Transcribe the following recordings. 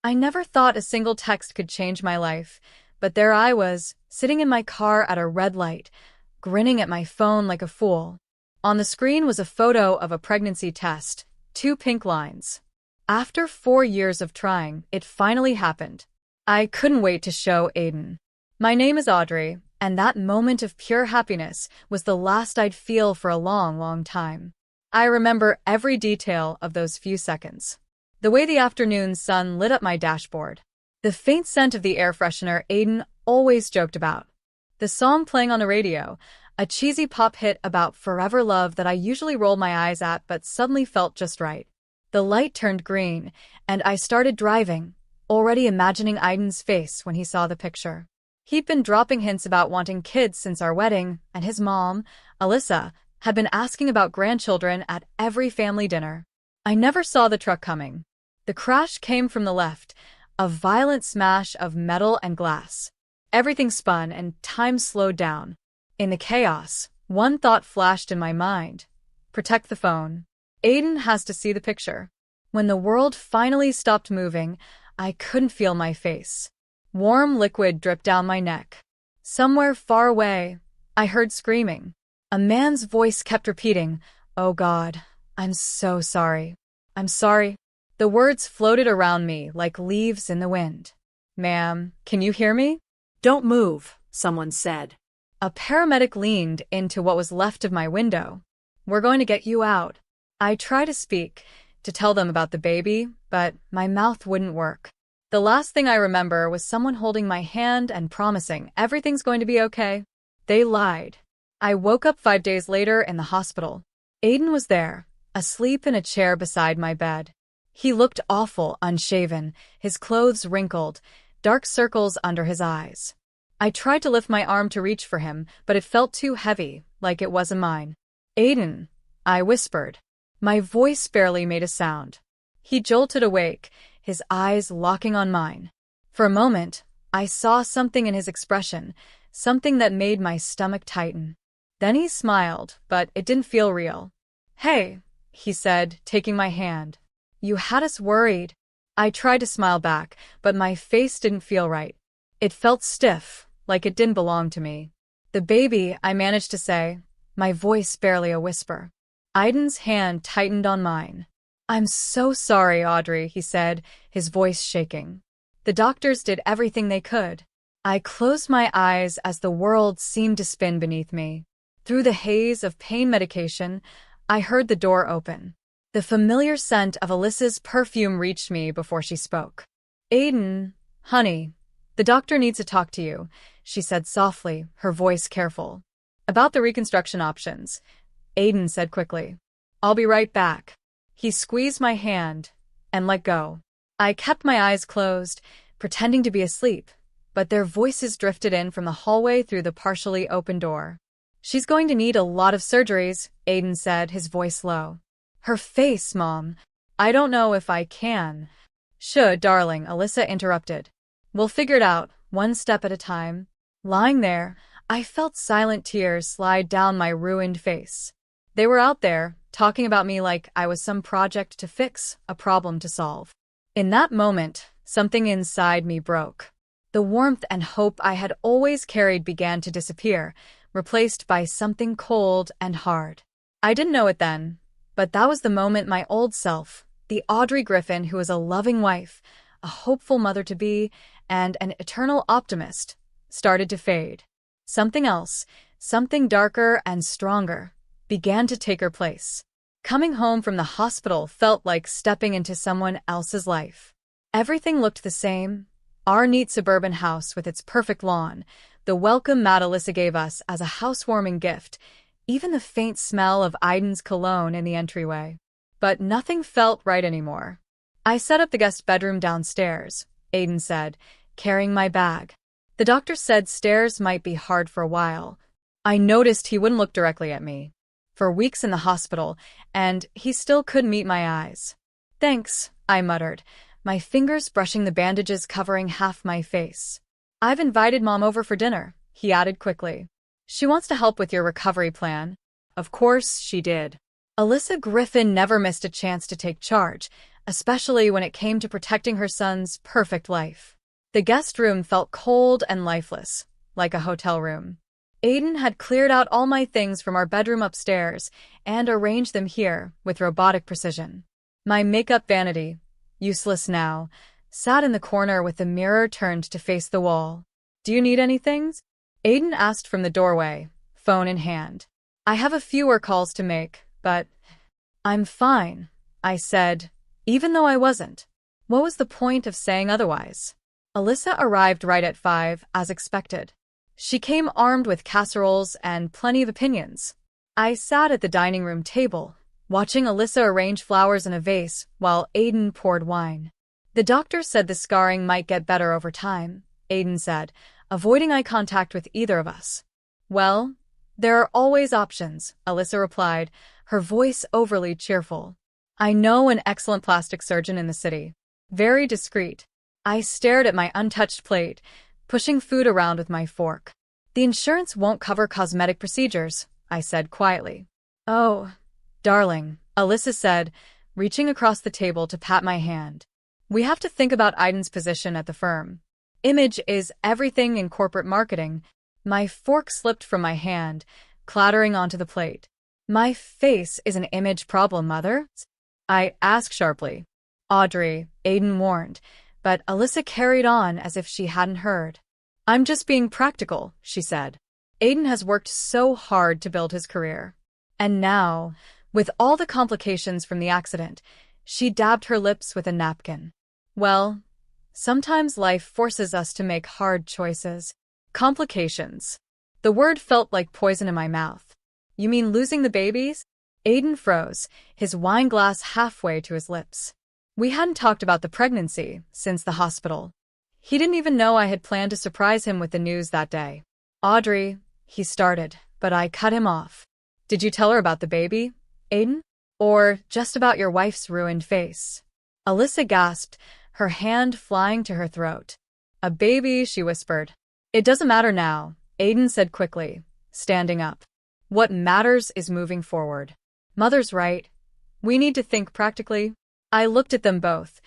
I never thought a single text could change my life, but there I was, sitting in my car at a red light, grinning at my phone like a fool. On the screen was a photo of a pregnancy test, two pink lines. After 4 years of trying, it finally happened. I couldn't wait to show Aiden. My name is Audrey, and that moment of pure happiness was the last I'd feel for a long, long time. I remember every detail of those few seconds. The way the afternoon sun lit up my dashboard. The faint scent of the air freshener Aiden always joked about. The song playing on the radio, a cheesy pop hit about forever love that I usually roll my eyes at but suddenly felt just right. The light turned green, and I started driving, already imagining Aiden's face when he saw the picture. He'd been dropping hints about wanting kids since our wedding, and his mom, Alyssa, had been asking about grandchildren at every family dinner. I never saw the truck coming. The crash came from the left, a violent smash of metal and glass. Everything spun and time slowed down. In the chaos, one thought flashed in my mind. Protect the phone. Aiden has to see the picture. When the world finally stopped moving, I couldn't feel my face. Warm liquid dripped down my neck. Somewhere far away, I heard screaming. A man's voice kept repeating, "Oh God, I'm so sorry. I'm sorry." The words floated around me like leaves in the wind. "Ma'am, can you hear me?" "Don't move," someone said. A paramedic leaned into what was left of my window. "We're going to get you out." I tried to speak, to tell them about the baby, but my mouth wouldn't work. The last thing I remember was someone holding my hand and promising everything's going to be okay. They lied. I woke up 5 days later in the hospital. Aiden was there, asleep in a chair beside my bed. He looked awful, unshaven, his clothes wrinkled, dark circles under his eyes. I tried to lift my arm to reach for him, but it felt too heavy, like it wasn't mine. "Aiden," I whispered. My voice barely made a sound. He jolted awake, his eyes locking on mine. For a moment, I saw something in his expression, something that made my stomach tighten. Then he smiled, but it didn't feel real. "Hey," he said, taking my hand. "You had us worried." I tried to smile back, but my face didn't feel right. It felt stiff, like it didn't belong to me. "The baby," I managed to say, my voice barely a whisper. Aiden's hand tightened on mine. "I'm so sorry, Audrey," he said, his voice shaking. "The doctors did everything they could." I closed my eyes as the world seemed to spin beneath me. Through the haze of pain medication, I heard the door open. The familiar scent of Alyssa's perfume reached me before she spoke. "Aiden, honey, the doctor needs to talk to you," she said softly, her voice careful. "About the reconstruction options," Aiden said quickly. "I'll be right back." He squeezed my hand and let go. I kept my eyes closed, pretending to be asleep, but their voices drifted in from the hallway through the partially open door. "She's going to need a lot of surgeries," Aiden said, his voice low. "Her face, Mom. I don't know if I can." "Should, darling," Alyssa interrupted. "We'll figure it out, one step at a time." Lying there, I felt silent tears slide down my ruined face. They were out there, talking about me like I was some project to fix, a problem to solve. In that moment, something inside me broke. The warmth and hope I had always carried began to disappear, replaced by something cold and hard. I didn't know it then, but that was the moment my old self, the Audrey Griffin who was a loving wife, a hopeful mother-to-be, and an eternal optimist, started to fade. Something else, something darker and stronger, began to take her place. Coming home from the hospital felt like stepping into someone else's life. Everything looked the same. Our neat suburban house with its perfect lawn, the welcome mat Alyssa gave us as a housewarming gift, even the faint smell of Aiden's cologne in the entryway. But nothing felt right anymore. "I set up the guest bedroom downstairs," Aiden said, carrying my bag. "The doctor said stairs might be hard for a while." I noticed he wouldn't look directly at me. For weeks in the hospital, and he still couldn't meet my eyes. "Thanks," I muttered, my fingers brushing the bandages covering half my face. "I've invited Mom over for dinner," he added quickly. "She wants to help with your recovery plan." Of course she did. Alyssa Griffin never missed a chance to take charge, especially when it came to protecting her son's perfect life. The guest room felt cold and lifeless, like a hotel room. Aiden had cleared out all my things from our bedroom upstairs and arranged them here with robotic precision. My makeup vanity, useless now, sat in the corner with the mirror turned to face the wall. "Do you need anything?" Aiden asked from the doorway, phone in hand. "I have a fewer calls to make, but—" "I'm fine," I said, even though I wasn't. What was the point of saying otherwise? Alyssa arrived right at 5, as expected. She came armed with casseroles and plenty of opinions. I sat at the dining room table, watching Alyssa arrange flowers in a vase while Aiden poured wine. "The doctor said the scarring might get better over time," Aiden said, avoiding eye contact with either of us. "Well, there are always options," Alyssa replied, her voice overly cheerful. "I know an excellent plastic surgeon in the city. Very discreet." I stared at my untouched plate, pushing food around with my fork. "The insurance won't cover cosmetic procedures," I said quietly. "Oh, darling," Alyssa said, reaching across the table to pat my hand. "We have to think about Aiden's position at the firm. Image is everything in corporate marketing." My fork slipped from my hand, clattering onto the plate. "My face is an image problem, Mother?" I asked sharply. "Audrey," Aiden warned, but Alyssa carried on as if she hadn't heard. "I'm just being practical," she said. "Aiden has worked so hard to build his career. And now, with all the complications from the accident," she dabbed her lips with a napkin. "Well, sometimes life forces us to make hard choices." Complications. The word felt like poison in my mouth. "You mean losing the babies?" Aiden froze, his wine glass halfway to his lips. We hadn't talked about the pregnancy since the hospital. He didn't even know I had planned to surprise him with the news that day. "Audrey," he started, but I cut him off. "Did you tell her about the baby, Aiden? Or just about your wife's ruined face?" Alyssa gasped, her hand flying to her throat. "A baby," she whispered. "It doesn't matter now," Aiden said quickly, standing up. "What matters is moving forward. Mother's right. We need to think practically." I looked at them both,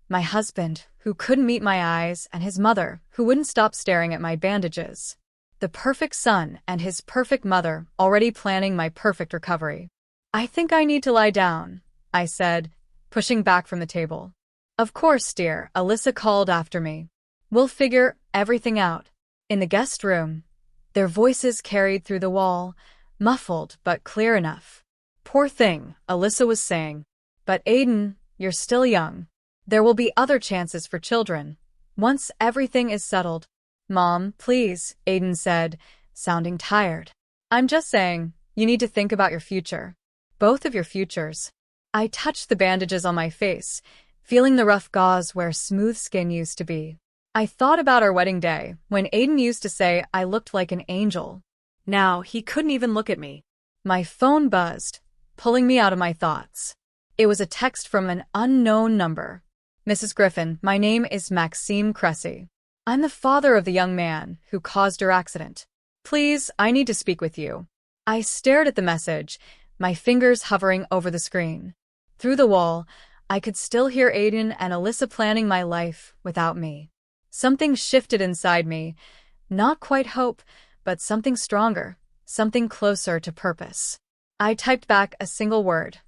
my husband, who couldn't meet my eyes, and his mother, who wouldn't stop staring at my bandages. The perfect son and his perfect mother already planning my perfect recovery. "I think I need to lie down," I said, pushing back from the table. "Of course, dear," Alyssa called after me. "We'll figure everything out." In the guest room, their voices carried through the wall, muffled but clear enough. "Poor thing," Alyssa was saying. "But Aiden, you're still young. There will be other chances for children, once everything is settled." "Mom, please," Aiden said, sounding tired. "I'm just saying, you need to think about your future. Both of your futures." I touched the bandages on my face, feeling the rough gauze where smooth skin used to be. I thought about our wedding day, when Aiden used to say I looked like an angel. Now he couldn't even look at me. My phone buzzed, pulling me out of my thoughts. It was a text from an unknown number. "Mrs. Griffin, my name is Maxime Cressy. I'm the father of the young man who caused your accident. Please, I need to speak with you." I stared at the message, my fingers hovering over the screen. Through the wall, I could still hear Aiden and Alyssa planning my life without me. Something shifted inside me, not quite hope, but something stronger, something closer to purpose. I typed back a single word.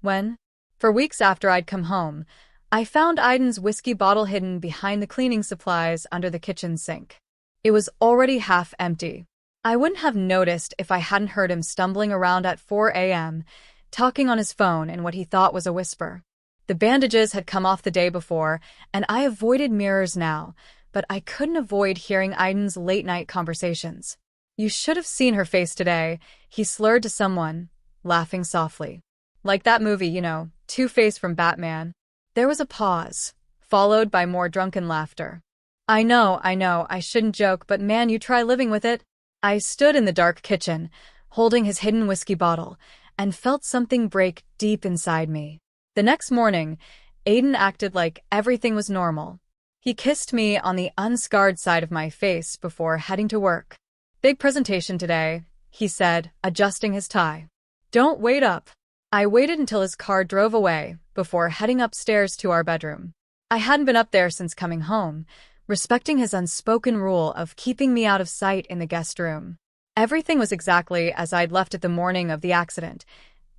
"When?" For weeks after I'd come home, I found Aiden's whiskey bottle hidden behind the cleaning supplies under the kitchen sink. It was already half empty. I wouldn't have noticed if I hadn't heard him stumbling around at 4 a.m., talking on his phone in what he thought was a whisper. The bandages had come off the day before, and I avoided mirrors now, but I couldn't avoid hearing Aiden's late-night conversations. "You should have seen her face today," he slurred to someone, laughing softly. "Like that movie, you know, Two-Face from Batman." There was a pause, followed by more drunken laughter. I know, I shouldn't joke, but man, you try living with it." I stood in the dark kitchen, holding his hidden whiskey bottle, and felt something break deep inside me. The next morning, Aiden acted like everything was normal. He kissed me on the unscarred side of my face before heading to work. "Big presentation today," he said, adjusting his tie. "Don't wait up." I waited until his car drove away before heading upstairs to our bedroom. I hadn't been up there since coming home, respecting his unspoken rule of keeping me out of sight in the guest room. Everything was exactly as I'd left it the morning of the accident,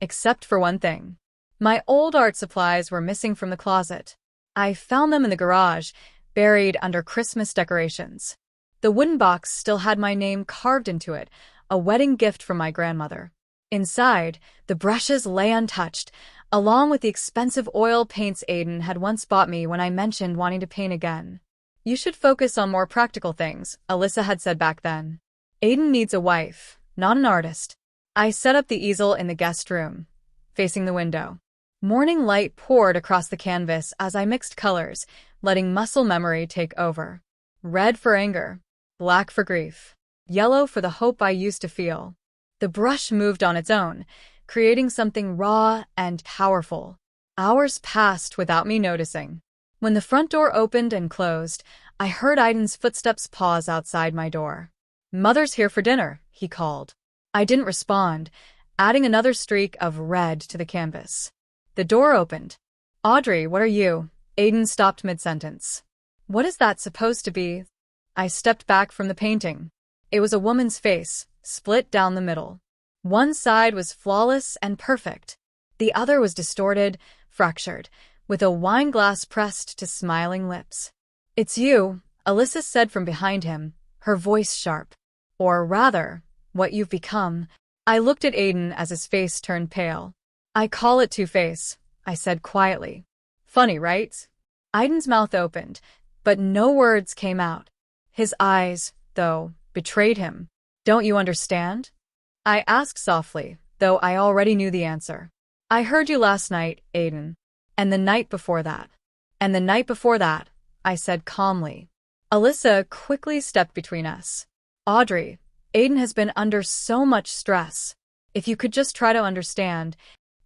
except for one thing. My old art supplies were missing from the closet. I found them in the garage, buried under Christmas decorations. The wooden box still had my name carved into it, a wedding gift from my grandmother. Inside, the brushes lay untouched, along with the expensive oil paints Aiden had once bought me when I mentioned wanting to paint again. "You should focus on more practical things," Alyssa had said back then. "Aiden needs a wife, not an artist." I set up the easel in the guest room, facing the window. Morning light poured across the canvas as I mixed colors, letting muscle memory take over. Red for anger, black for grief, yellow for the hope I used to feel. The brush moved on its own, creating something raw and powerful. Hours passed without me noticing. When the front door opened and closed, I heard Aiden's footsteps pause outside my door. "Mother's here for dinner," he called. I didn't respond, adding another streak of red to the canvas. The door opened. "Audrey, what are you?" Aiden stopped mid-sentence. "What is that supposed to be?" I stepped back from the painting. It was a woman's face, split down the middle. One side was flawless and perfect. The other was distorted, fractured, with a wine glass pressed to smiling lips. "It's you," Alyssa said from behind him, her voice sharp. "Or rather, what you've become." I looked at Aiden as his face turned pale. "I call it two-face," I said quietly. "Funny, right?" Aiden's mouth opened, but no words came out. His eyes, though, betrayed him. "Don't you understand?" I asked softly, though I already knew the answer. "I heard you last night, Aiden. And the night before that. And the night before that," I said calmly. Alyssa quickly stepped between us. "Audrey, Aiden has been under so much stress. If you could just try to understand."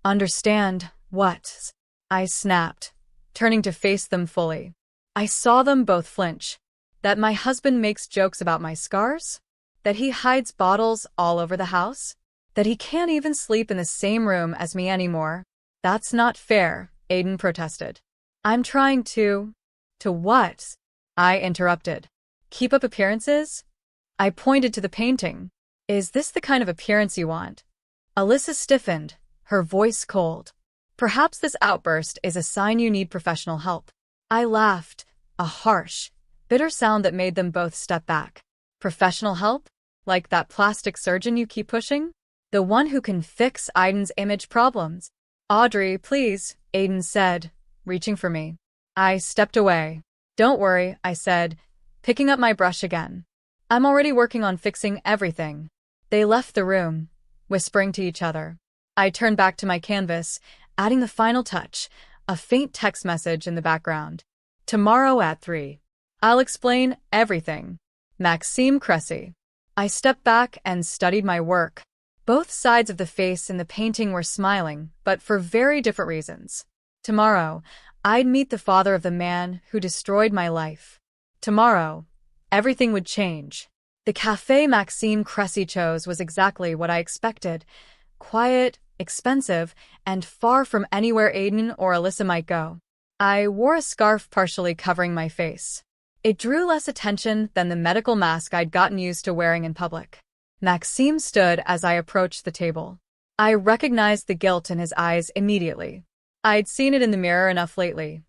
"Understand what?" I snapped, turning to face them fully. I saw them both flinch. That my husband makes jokes about my scars? That he hides bottles all over the house? That he can't even sleep in the same room as me anymore? "That's not fair," Aiden protested. "I'm trying to..." "To what?" I interrupted. "Keep up appearances?" I pointed to the painting. "Is this the kind of appearance you want?" Alyssa stiffened, her voice cold. "Perhaps this outburst is a sign you need professional help." I laughed, a harsh, bitter sound that made them both step back. "Professional help? Like that plastic surgeon you keep pushing? The one who can fix Aiden's image problems?" "Audrey, please," Aiden said, reaching for me. I stepped away. "Don't worry," I said, picking up my brush again. "I'm already working on fixing everything." They left the room, whispering to each other. I turned back to my canvas, adding the final touch, a faint text message in the background. "Tomorrow at 3. I'll explain everything. Maxime Cressy." I stepped back and studied my work. Both sides of the face in the painting were smiling, but for very different reasons. Tomorrow, I'd meet the father of the man who destroyed my life. Tomorrow, everything would change. The cafe Maxime Cressy chose was exactly what I expected. Quiet, expensive, and far from anywhere Aiden or Alyssa might go. I wore a scarf partially covering my face. It drew less attention than the medical mask I'd gotten used to wearing in public. Maxime stood as I approached the table. I recognized the guilt in his eyes immediately. I'd seen it in the mirror enough lately.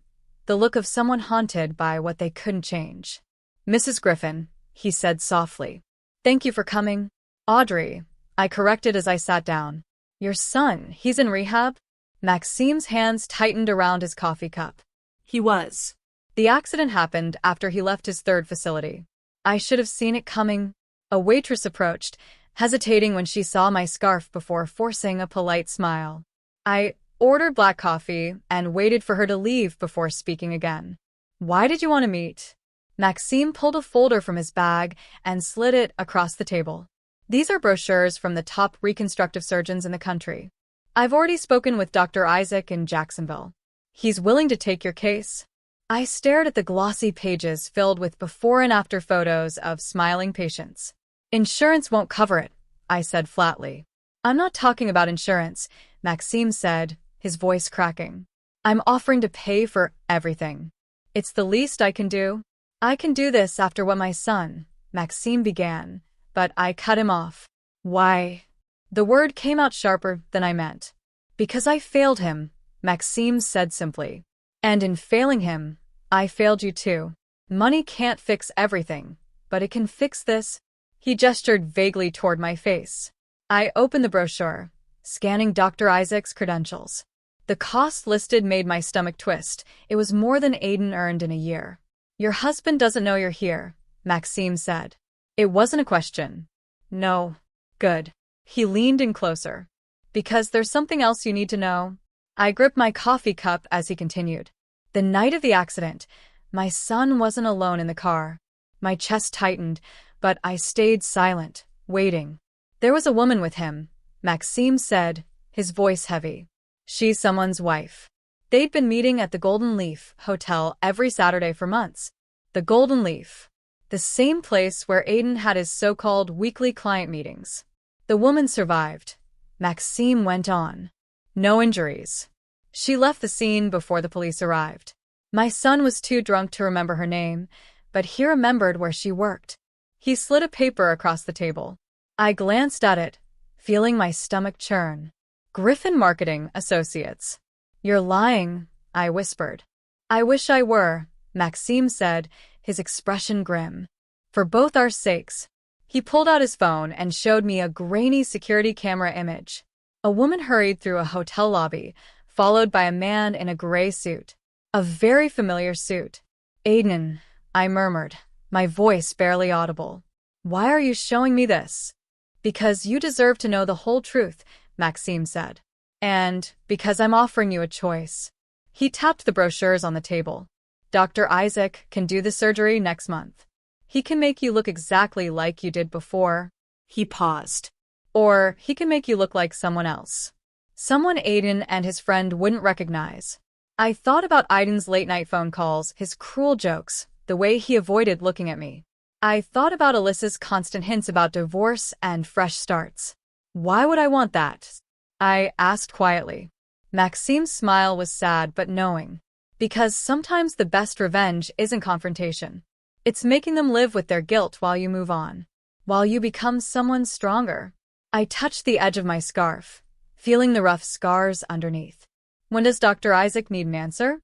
The look of someone haunted by what they couldn't change. "Mrs. Griffin," he said softly. "Thank you for coming." "Audrey," I corrected as I sat down. "Your son, he's in rehab?" Maxime's hands tightened around his coffee cup. He was. The accident happened after he left his third facility. I should have seen it coming. A waitress approached, hesitating when she saw my scarf before forcing a polite smile. I ordered black coffee and waited for her to leave before speaking again. "Why did you want to meet?" Maxime pulled a folder from his bag and slid it across the table. "These are brochures from the top reconstructive surgeons in the country. I've already spoken with Dr. Isaac in Jacksonville. He's willing to take your case." I stared at the glossy pages filled with before and after photos of smiling patients. "Insurance won't cover it," I said flatly. "I'm not talking about insurance. Maxime said, his voice cracking. I'm offering to pay for everything. It's the least I can do. I can do this after what my son, Maxime began, but I cut him off. Why? The word came out sharper than I meant. Because I failed him, Maxime said simply. And in failing him, I failed you too. Money can't fix everything, but it can fix this. He gestured vaguely toward my face. I opened the brochure, scanning Dr. Isaac's credentials. The cost listed made my stomach twist. It was more than Aiden earned in a year. Your husband doesn't know you're here, Maxime said. It wasn't a question. No. Good. He leaned in closer. Because there's something else you need to know. I gripped my coffee cup as he continued. The night of the accident, my son wasn't alone in the car. My chest tightened, but I stayed silent, waiting. There was a woman with him, Maxime said, his voice heavy. She's someone's wife. They'd been meeting at the Golden Leaf Hotel every Saturday for months. The Golden Leaf. The same place where Aiden had his so-called weekly client meetings. The woman survived. Maxime went on. No injuries. She left the scene before the police arrived. My son was too drunk to remember her name, but he remembered where she worked. He slid a paper across the table. I glanced at it, feeling my stomach churn. Griffin Marketing Associates. You're lying, I whispered. I wish I were, Maxime said, his expression grim. For both our sakes. He pulled out his phone and showed me a grainy security camera image. A woman hurried through a hotel lobby, followed by a man in a gray suit. A very familiar suit. Aiden, I murmured, my voice barely audible. Why are you showing me this? Because you deserve to know the whole truth, Maxime said. And because I'm offering you a choice. He tapped the brochures on the table. Dr. Isaac can do the surgery next month. He can make you look exactly like you did before. He paused. Or he can make you look like someone else. Someone Aiden and his friend wouldn't recognize. I thought about Aiden's late-night phone calls, his cruel jokes, the way he avoided looking at me. I thought about Alyssa's constant hints about divorce and fresh starts. Why would I want that? I asked quietly. Maxime's smile was sad but knowing. Because sometimes the best revenge isn't confrontation. It's making them live with their guilt while you move on. While you become someone stronger. I touched the edge of my scarf, feeling the rough scars underneath. When does Dr. Isaac need an answer?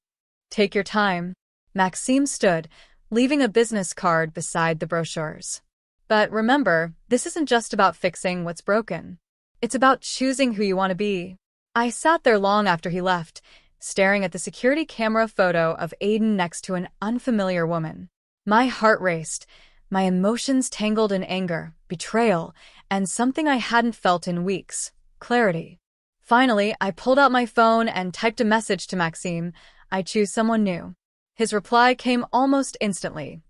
Take your time. Maxime stood, leaving a business card beside the brochures. But remember, this isn't just about fixing what's broken. It's about choosing who you want to be. I sat there long after he left, staring at the security camera photo of Aiden next to an unfamiliar woman. My heart raced, my emotions tangled in anger, betrayal, and something I hadn't felt in weeks, clarity. Finally, I pulled out my phone and typed a message to Maxime. I choose someone new. His reply came almost instantly.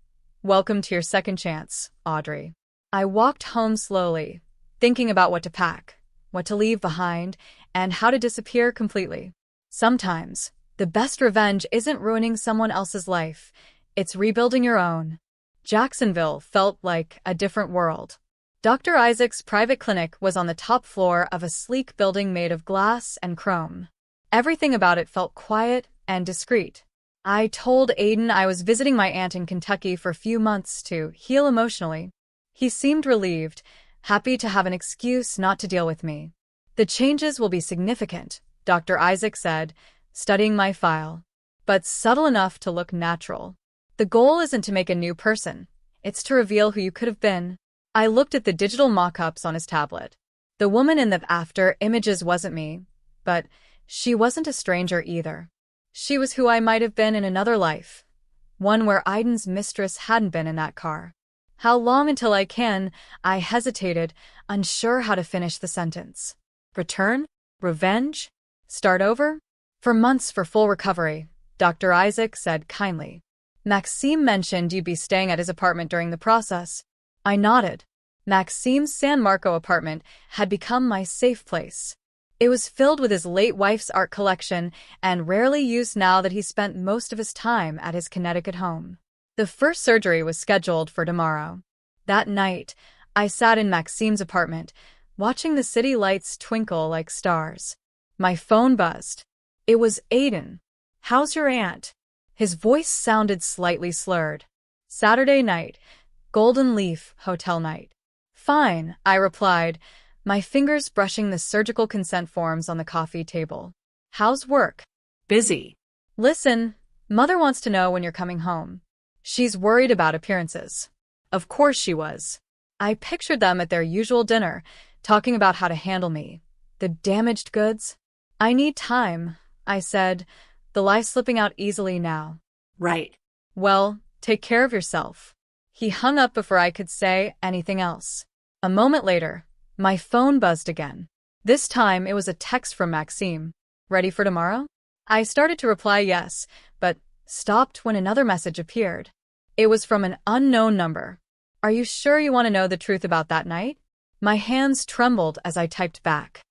Welcome to your second chance, Audrey. I walked home slowly, thinking about what to pack, what to leave behind, and how to disappear completely. Sometimes, the best revenge isn't ruining someone else's life. It's rebuilding your own. Jacksonville felt like a different world. Dr. Isaac's private clinic was on the top floor of a sleek building made of glass and chrome. Everything about it felt quiet and discreet. I told Aiden I was visiting my aunt in Kentucky for a few months to heal emotionally. He seemed relieved, happy to have an excuse not to deal with me. The changes will be significant, Dr. Isaac said, studying my file, but subtle enough to look natural. The goal isn't to make a new person. It's to reveal who you could have been. I looked at the digital mock-ups on his tablet. The woman in the after images wasn't me, but she wasn't a stranger either. She was who I might have been in another life, one where Aiden's mistress hadn't been in that car. How long until I can? I hesitated, unsure how to finish the sentence. Return? Revenge? Start over? For months for full recovery, Dr. Isaac said kindly. Maxime mentioned you'd be staying at his apartment during the process. I nodded. Maxime's San Marco apartment had become my safe place. It was filled with his late wife's art collection and rarely used now that he spent most of his time at his Connecticut home. The first surgery was scheduled for tomorrow. That night, I sat in Maxime's apartment, watching the city lights twinkle like stars. My phone buzzed. It was Aiden. "How's your aunt?" His voice sounded slightly slurred. "Saturday night. Golden Leaf Hotel night." "Fine," I replied, my fingers brushing the surgical consent forms on the coffee table. "How's work?" Busy. "Listen, Mother wants to know when you're coming home. She's worried about appearances." Of course she was. I pictured them at their usual dinner, talking about how to handle me. The damaged goods? "I need time," I said, the lie slipping out easily now. Right. "Well, take care of yourself." He hung up before I could say anything else. A moment later, my phone buzzed again. This time it was a text from Maxime. "Ready for tomorrow?" I started to reply yes, but stopped when another message appeared. It was from an unknown number. "Are you sure you want to know the truth about that night?" My hands trembled as I typed back.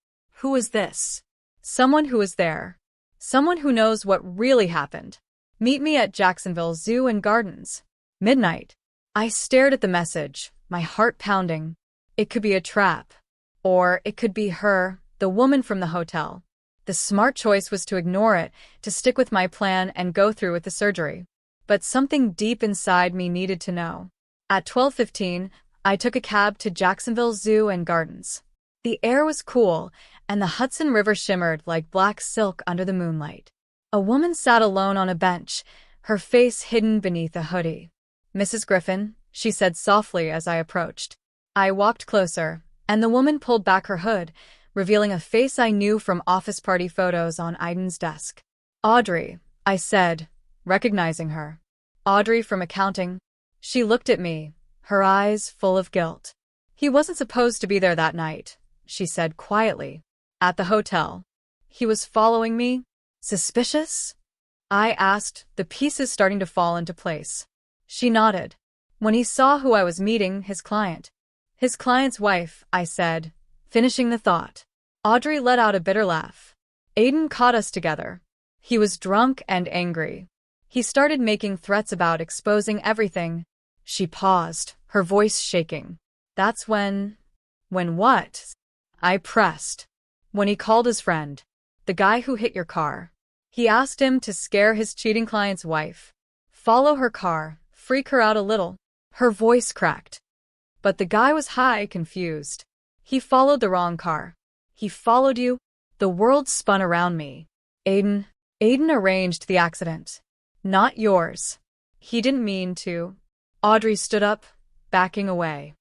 Who is this? "Someone who was there. Someone who knows what really happened. Meet me at Jacksonville Zoo and Gardens. Midnight." I stared at the message, my heart pounding. It could be a trap. Or it could be her, the woman from the hotel. The smart choice was to ignore it, to stick with my plan and go through with the surgery. But something deep inside me needed to know. At 12:15, I took a cab to Jacksonville Zoo and Gardens. The air was cool, and the Hudson River shimmered like black silk under the moonlight. A woman sat alone on a bench, her face hidden beneath a hoodie. "Mrs. Griffin," she said softly as I approached. I walked closer, and the woman pulled back her hood, revealing a face I knew from office party photos on Aiden's desk. "Audrey," I said, recognizing her. "Audrey from accounting." She looked at me, her eyes full of guilt. "He wasn't supposed to be there that night," she said quietly. "At the hotel. He was following me." "Suspicious?" I asked, the pieces starting to fall into place. She nodded. "When he saw who I was meeting, his client's wife," I said, finishing the thought. Audrey let out a bitter laugh. "Aiden caught us together. He was drunk and angry. He started making threats about exposing everything." She paused, her voice shaking. "That's when..." "When what?" I pressed. "When he called his friend. The guy who hit your car. He asked him to scare his cheating client's wife. Follow her car, freak her out a little." Her voice cracked. "But the guy was high, confused. He followed the wrong car." "He followed you?" The world spun around me. Aiden arranged the accident. Not yours. He didn't mean to." Audrey stood up, backing away.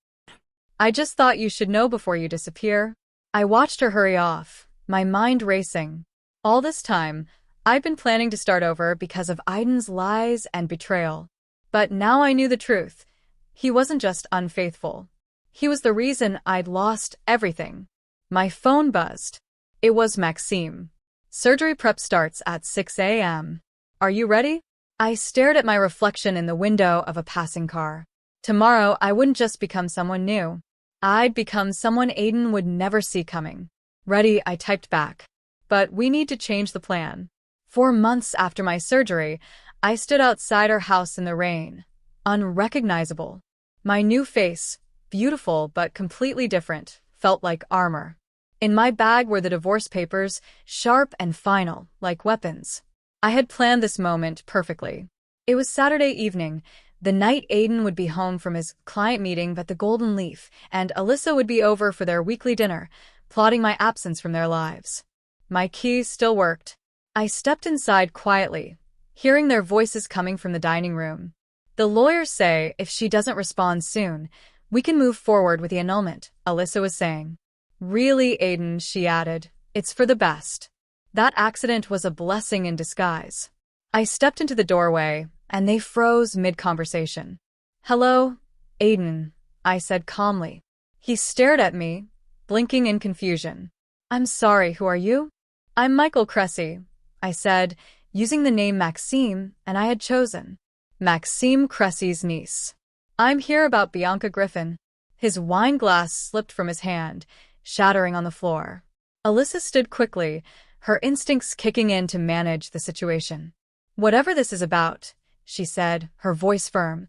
"I just thought you should know before you disappear." I watched her hurry off, my mind racing. All this time, I'd been planning to start over because of Aiden's lies and betrayal. But now I knew the truth. He wasn't just unfaithful. He was the reason I'd lost everything. My phone buzzed. It was Maxime. "Surgery prep starts at 6 a.m. Are you ready?" I stared at my reflection in the window of a passing car. Tomorrow, I wouldn't just become someone new. I'd become someone Aiden would never see coming. "Ready," I typed back. "But we need to change the plan." 4 months after my surgery, I stood outside our house in the rain, unrecognizable. My new face, beautiful but completely different, felt like armor. In my bag were the divorce papers, sharp and final, like weapons. I had planned this moment perfectly. It was Saturday evening, the night Aiden would be home from his client meeting at the Golden Leaf, and Alyssa would be over for their weekly dinner, plotting my absence from their lives. My keys still worked. I stepped inside quietly, hearing their voices coming from the dining room. "The lawyers say if she doesn't respond soon, we can move forward with the annulment," Alyssa was saying. "Really, Aiden," she added, "it's for the best." That accident was a blessing in disguise. I stepped into the doorway, and they froze mid-conversation. "Hello, Aiden," I said calmly. He stared at me, blinking in confusion. "I'm sorry, who are you?" "I'm Michael Cressy," I said, using the name Maxime, and I had chosen. Maxime Cressy's niece. "I'm here about Bianca Griffin." His wine glass slipped from his hand, shattering on the floor. Alyssa stood quickly, her instincts kicking in to manage the situation. "Whatever this is about," she said, her voice firm,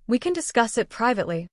"we can discuss it privately."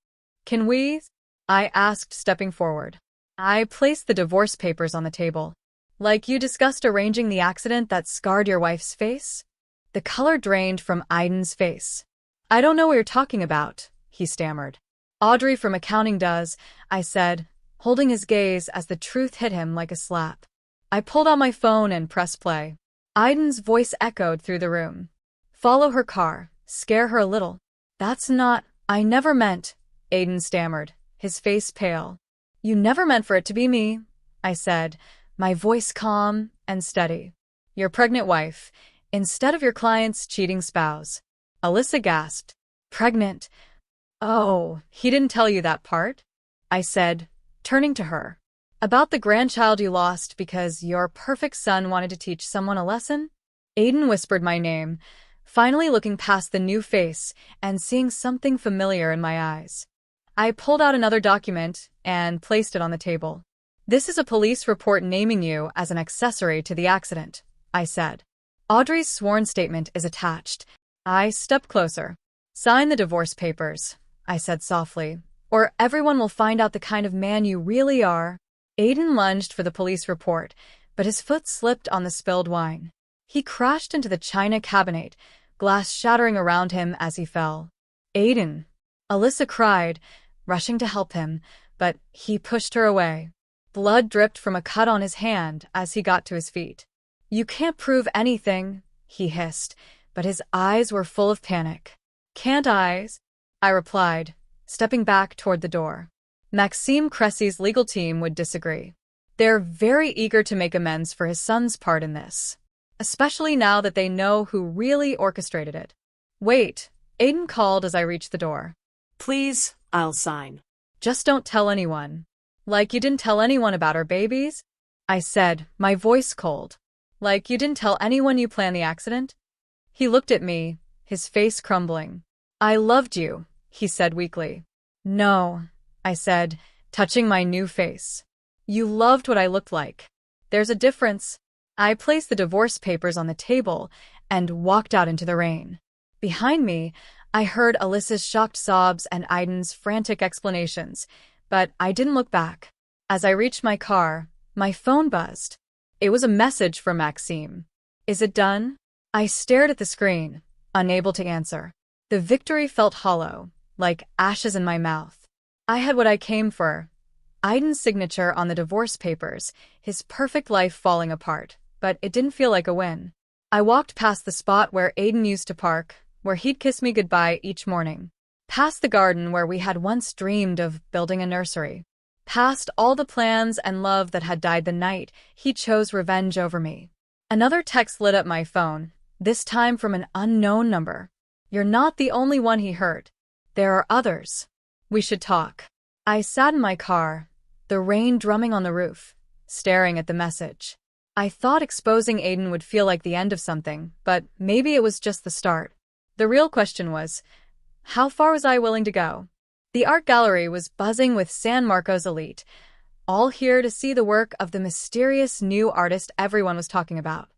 "Can we?" I asked, stepping forward. I placed the divorce papers on the table. Like you discussed arranging the accident that scarred your wife's face? The color drained from Aiden's face. I don't know what you're talking about, he stammered. Audrey from accounting does, I said, holding his gaze as the truth hit him like a slap. I pulled out my phone and pressed play. Aiden's voice echoed through the room. Follow her car, scare her a little. That's not, I never meant, Aiden stammered, his face pale. You never meant for it to be me, I said, my voice calm and steady. Your pregnant wife, instead of your client's cheating spouse. Alyssa gasped. Pregnant? Oh, he didn't tell you that part? I said, turning to her. About the grandchild you lost because your perfect son wanted to teach someone a lesson? Aiden whispered my name, finally looking past the new face and seeing something familiar in my eyes. I pulled out another document and placed it on the table. This is a police report naming you as an accessory to the accident, I said. Audrey's sworn statement is attached. I stepped closer. Sign the divorce papers, I said softly, or everyone will find out the kind of man you really are. Aiden lunged for the police report, but his foot slipped on the spilled wine. He crashed into the china cabinet, glass shattering around him as he fell. Aiden! Alyssa cried, rushing to help him, but he pushed her away. Blood dripped from a cut on his hand as he got to his feet. You can't prove anything, he hissed, but his eyes were full of panic. Can't I replied, stepping back toward the door. Maxime Cressy's legal team would disagree. They're very eager to make amends for his son's part in this, especially now that they know who really orchestrated it. Wait, Aiden called as I reached the door. Please, I'll sign. Just don't tell anyone. Like you didn't tell anyone about our babies? I said, my voice cold. Like you didn't tell anyone you planned the accident? He looked at me, his face crumbling. I loved you, he said weakly. No, I said, touching my new face. You loved what I looked like. There's a difference. I placed the divorce papers on the table and walked out into the rain. Behind me, I heard Alyssa's shocked sobs and Aiden's frantic explanations, but I didn't look back. As I reached my car, my phone buzzed. It was a message from Maxime. Is it done? I stared at the screen, unable to answer. The victory felt hollow, like ashes in my mouth. I had what I came for. Aiden's signature on the divorce papers, his perfect life falling apart, but it didn't feel like a win. I walked past the spot where Aiden used to park, where he'd kiss me goodbye each morning. Past the garden where we had once dreamed of building a nursery. Past all the plans and love that had died the night he chose revenge over me. Another text lit up my phone, this time from an unknown number. You're not the only one he hurt. There are others. We should talk. I sat in my car, the rain drumming on the roof, staring at the message. I thought exposing Aiden would feel like the end of something, but maybe it was just the start. The real question was, how far was I willing to go? The art gallery was buzzing with San Marcos elite, all here to see the work of the mysterious new artist everyone was talking about.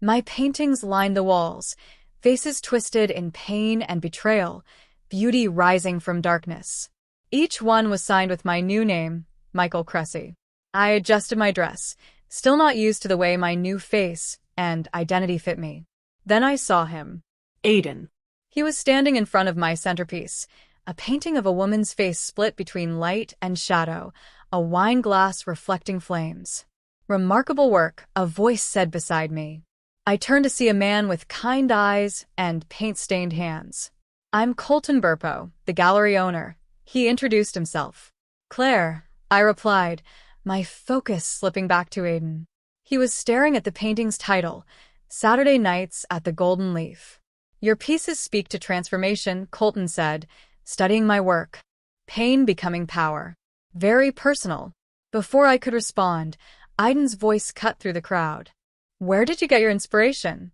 My paintings lined the walls, faces twisted in pain and betrayal, beauty rising from darkness. Each one was signed with my new name, Michael Cressy. I adjusted my dress, still not used to the way my new face and identity fit me. Then I saw him. Aiden. He was standing in front of my centerpiece, a painting of a woman's face split between light and shadow, a wine glass reflecting flames. Remarkable work, a voice said beside me. I turned to see a man with kind eyes and paint-stained hands. I'm Colton Burpo, the gallery owner. He introduced himself. Claire, I replied, my focus slipping back to Aiden. He was staring at the painting's title, Saturday Nights at the Golden Leaf. Your pieces speak to transformation, Colton said, studying my work. Pain becoming power. Very personal. Before I could respond, Aiden's voice cut through the crowd. Where did you get your inspiration?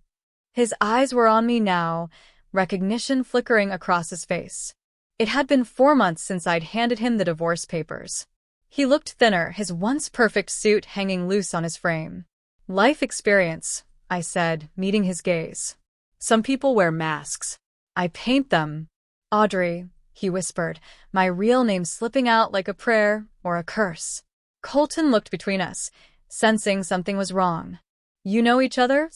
His eyes were on me now, recognition flickering across his face. It had been 4 months since I'd handed him the divorce papers. He looked thinner, his once perfect suit hanging loose on his frame. Life experience, I said, meeting his gaze. Some people wear masks. I paint them. Audrey, he whispered, my real name slipping out like a prayer or a curse. Colton looked between us, sensing something was wrong. You know each other?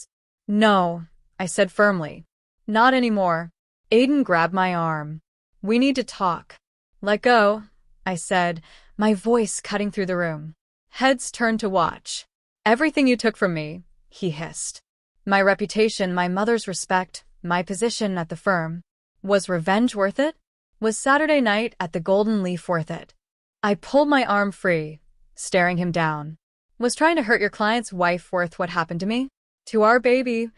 No, I said firmly. Not anymore. Aiden grabbed my arm. We need to talk. Let go, I said, my voice cutting through the room. Heads turned to watch. Everything you took from me, he hissed. My reputation, my mother's respect, my position at the firm. Was revenge worth it? Was Saturday night at the Golden Leaf worth it? I pulled my arm free, staring him down. Was trying to hurt your client's wife worth what happened to me? To our baby?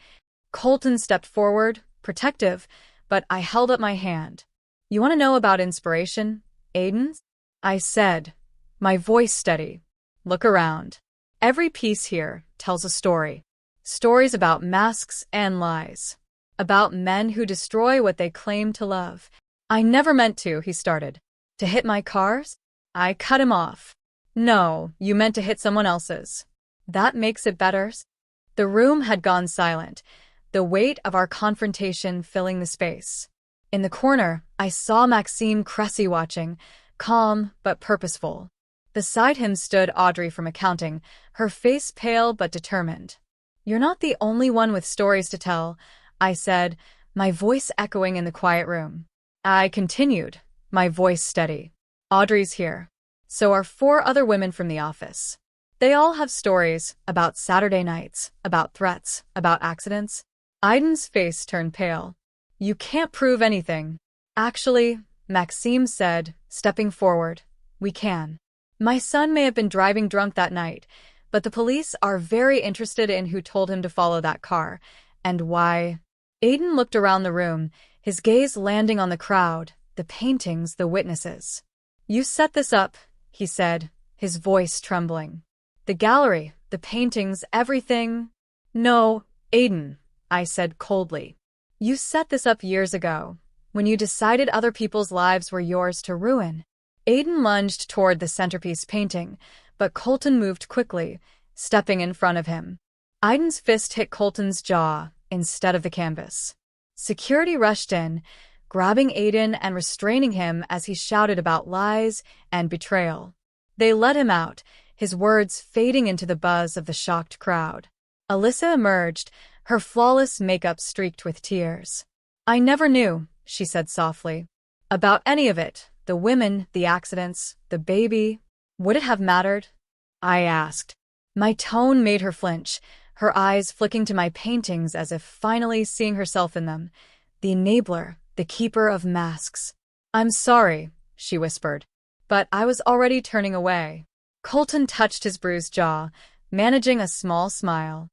Colton stepped forward, protective, but I held up my hand. You want to know about inspiration, Aiden? I said, my voice steady. Look around. Every piece here tells a story. Stories about masks and lies. About men who destroy what they claim to love. I never meant to, he started. To hit my cars? I cut him off. No, you meant to hit someone else's. That makes it better. The room had gone silent, the weight of our confrontation filling the space. In the corner, I saw Maxime Cressy watching, calm but purposeful. Beside him stood Audrey from accounting, her face pale but determined. You're not the only one with stories to tell, I said, my voice echoing in the quiet room. I continued, my voice steady. Audrey's here. So are 4 other women from the office. They all have stories about Saturday nights, about threats, about accidents. Aiden's face turned pale. You can't prove anything. Actually, Maxime said, stepping forward, we can. My son may have been driving drunk that night, but the police are very interested in who told him to follow that car, and why. Aiden looked around the room, his gaze landing on the crowd, the paintings, the witnesses. You set this up, he said, his voice trembling. The gallery, the paintings, everything. No, Aiden, I said coldly. You set this up years ago, when you decided other people's lives were yours to ruin. Aiden lunged toward the centerpiece painting, but Colton moved quickly, stepping in front of him. Aiden's fist hit Colton's jaw instead of the canvas. Security rushed in, grabbing Aiden and restraining him as he shouted about lies and betrayal. They let him out, his words fading into the buzz of the shocked crowd. Alyssa emerged, her flawless makeup streaked with tears. I never knew, she said softly, about any of it, the women, the accidents, the baby. Would it have mattered? I asked. My tone made her flinch, her eyes flicking to my paintings as if finally seeing herself in them. The enabler, the keeper of masks. I'm sorry, she whispered, but I was already turning away. Colton touched his bruised jaw, managing a small smile.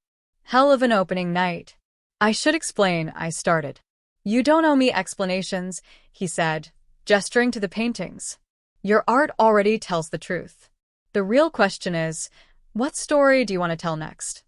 Hell of an opening night. I should explain, I started. You don't owe me explanations, he said, gesturing to the paintings. Your art already tells the truth. The real question is, what story do you want to tell next?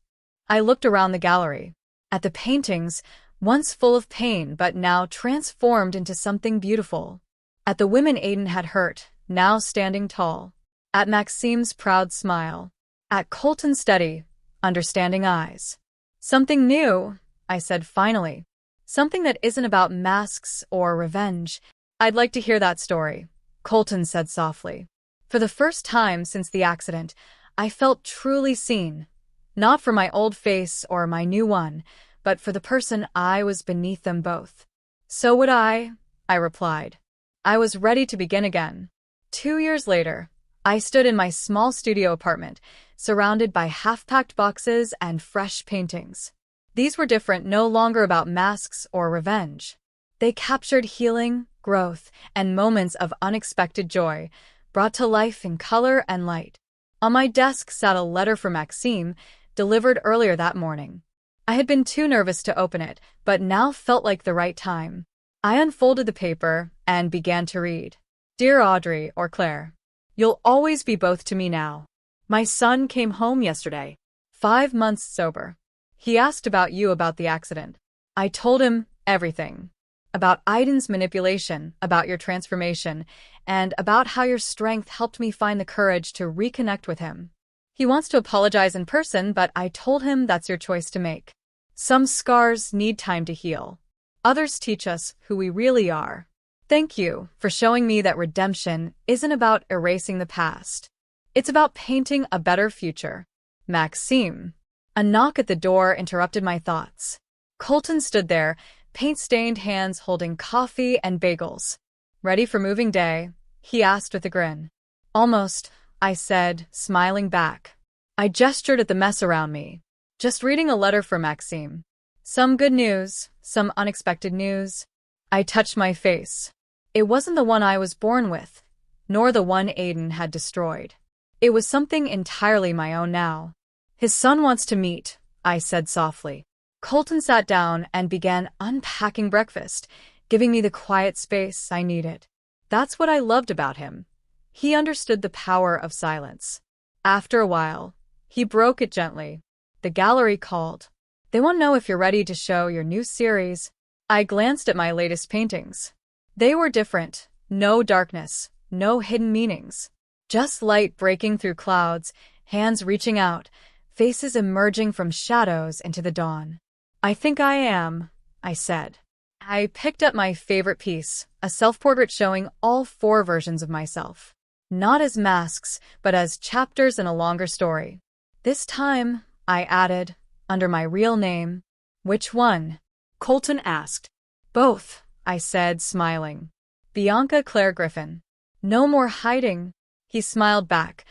I looked around the gallery. At the paintings, once full of pain but now transformed into something beautiful. At the women Aiden had hurt, now standing tall. At Maxime's proud smile. At Colton's steady, understanding eyes. Something new, I said finally. Something that isn't about masks or revenge. I'd like to hear that story, Colton said softly. For the first time since the accident, I felt truly seen. Not for my old face or my new one, but for the person I was beneath them both. So would I replied. I was ready to begin again. 2 years later, I stood in my small studio apartment, surrounded by half-packed boxes and fresh paintings. These were different, no longer about masks or revenge. They captured healing, growth, and moments of unexpected joy, brought to life in color and light. On my desk sat a letter from Maxime, delivered earlier that morning. I had been too nervous to open it, but now felt like the right time. I unfolded the paper and began to read. Dear Audrey or Claire, you'll always be both to me now. My son came home yesterday, 5 months sober. He asked about you about the accident. I told him everything. About Aiden's manipulation, about your transformation, and about how your strength helped me find the courage to reconnect with him. He wants to apologize in person, but I told him that's your choice to make. Some scars need time to heal. Others teach us who we really are. Thank you for showing me that redemption isn't about erasing the past. It's about painting a better future. Maxime. A knock at the door interrupted my thoughts. Colton stood there, paint-stained hands holding coffee and bagels. Ready for moving day? He asked with a grin. Almost, I said, smiling back. I gestured at the mess around me. Just reading a letter for Maxime. Some good news, some unexpected news. I touched my face. It wasn't the one I was born with, nor the one Aiden had destroyed. It was something entirely my own now. His son wants to meet, I said softly. Colton sat down and began unpacking breakfast, giving me the quiet space I needed. That's what I loved about him. He understood the power of silence. After a while, he broke it gently. The gallery called. They want to know if you're ready to show your new series. I glanced at my latest paintings. They were different. No darkness, no hidden meanings. Just light breaking through clouds, hands reaching out, faces emerging from shadows into the dawn. I think I am, I said. I picked up my favorite piece, a self-portrait showing all 4 versions of myself. Not as masks, but as chapters in a longer story. This time, I added, under my real name. Which one? Colton asked. Both, I said, smiling. Bianca Claire Griffin. No more hiding. He smiled back,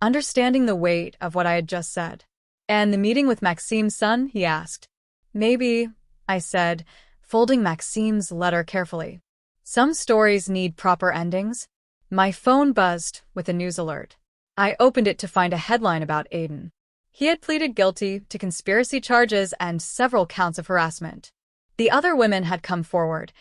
understanding the weight of what I had just said. And the meeting with Maxime's son? He asked. Maybe, I said, folding Maxime's letter carefully. Some stories need proper endings. My phone buzzed with a news alert. I opened it to find a headline about Aiden. He had pleaded guilty to conspiracy charges and several counts of harassment. The other women had come forward,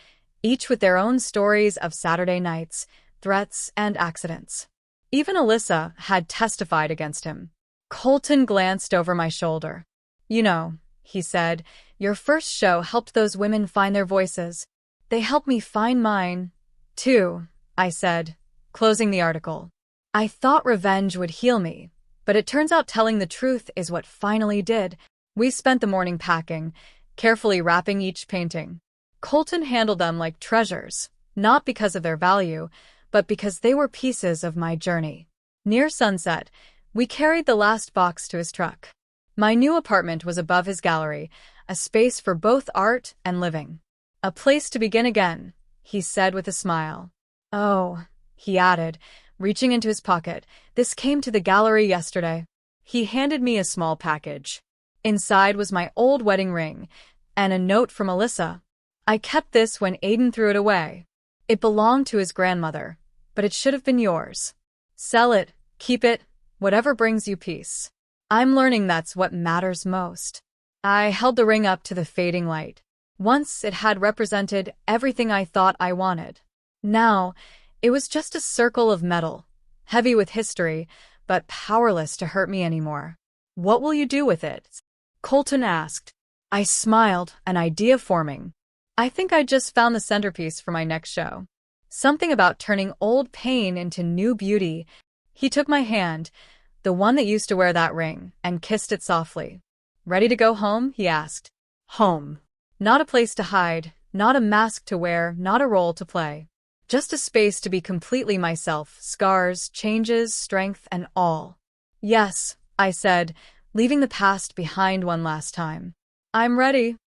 each with their own stories of Saturday nights, threats, and accidents. Even Alyssa had testified against him. Colton glanced over my shoulder. You know, he said, your first show helped those women find their voices. They helped me find mine, too, I said, closing the article. I thought revenge would heal me, but it turns out telling the truth is what finally did. We spent the morning packing, carefully wrapping each painting. Colton handled them like treasures, not because of their value, but because they were pieces of my journey. Near sunset, we carried the last box to his truck. My new apartment was above his gallery, a space for both art and living. A place to begin again, he said with a smile. Oh, he added, reaching into his pocket, this came to the gallery yesterday. He handed me a small package. Inside was my old wedding ring, and a note from Alyssa. I kept this when Aiden threw it away. It belonged to his grandmother, but it should have been yours. Sell it, keep it, whatever brings you peace. I'm learning that's what matters most. I held the ring up to the fading light. Once it had represented everything I thought I wanted. Now, it was just a circle of metal, heavy with history, but powerless to hurt me anymore. What will you do with it? Colton asked. I smiled, an idea forming. I think I just found the centerpiece for my next show. Something about turning old pain into new beauty. He took my hand, the one that used to wear that ring, and kissed it softly. Ready to go home? He asked. Home. Not a place to hide, not a mask to wear, not a role to play. Just a space to be completely myself, scars, changes, strength, and all. Yes, I said, leaving the past behind one last time. I'm ready.